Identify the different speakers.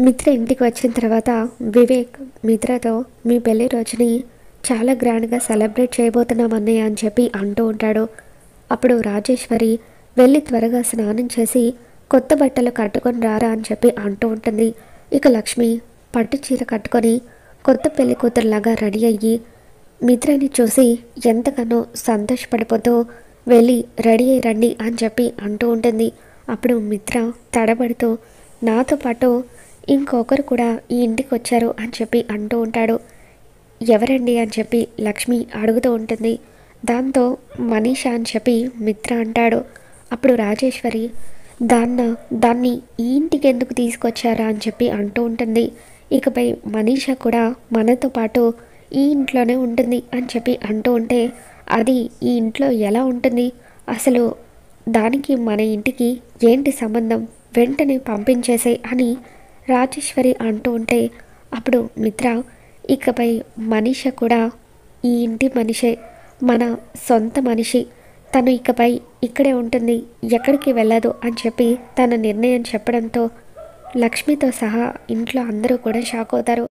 Speaker 1: మిత్ర ఇంటికి వచ్చిన తర్వాత వివేక్ మిత్రతో మీ పెళ్లి రోజుని చాలా గ్రాండ్గా సెలబ్రేట్ చేయబోతున్నాం అన్నయ్య అని చెప్పి అంటూ ఉంటాడు. అప్పుడు రాజేశ్వరి వెళ్ళి త్వరగా స్నానం చేసి కొత్త బట్టలు కట్టుకొని రారా అని చెప్పి అంటూ ఉంటుంది. ఇక లక్ష్మి పట్టు చీర కట్టుకొని కొత్త పెళ్లి కూతురులాగా రెడీ అయ్యి మిత్రని చూసి ఎంతగానో సంతోషపడిపోతూ వెళ్ళి రెడీ అయ్యి రండి అని చెప్పి అంటూ ఉంటుంది. అప్పుడు మిత్ర తడబడుతూ నాతో పాటు ఇంకొకరు కూడా ఈ ఇంటికి వచ్చారు అని చెప్పి అంటూ ఉంటాడు. ఎవరండి అని చెప్పి లక్ష్మి అడుగుతూ ఉంటుంది. దాంతో మనీషా అని చెప్పి మిత్ర అంటాడు. అప్పుడు రాజేశ్వరి దాన్ని ఈ ఇంటికి ఎందుకు తీసుకొచ్చారా అని చెప్పి అంటూ ఉంటుంది. ఇకపై మనీషా కూడా మనతో పాటు ఈ ఇంట్లోనే ఉంటుంది అని చెప్పి అంటూ ఉంటే అది ఈ ఇంట్లో ఎలా ఉంటుంది, అసలు దానికి మన ఇంటికి ఏంటి సంబంధం, వెంటనే పంపించేసే అని రాజేశ్వరి అంటూ ఉంటే అప్పుడు మిత్ర ఇకపై మనీష కూడా ఈ ఇంటి మనిషే, మన సొంత మనిషి, తను ఇకపై ఇక్కడే ఉంటుంది, ఎక్కడికి వెళ్ళదు అని చెప్పి తన నిర్ణయం చెప్పడంతో లక్ష్మితో సహా ఇంట్లో అందరూ కూడా షాక్ అవుతారు.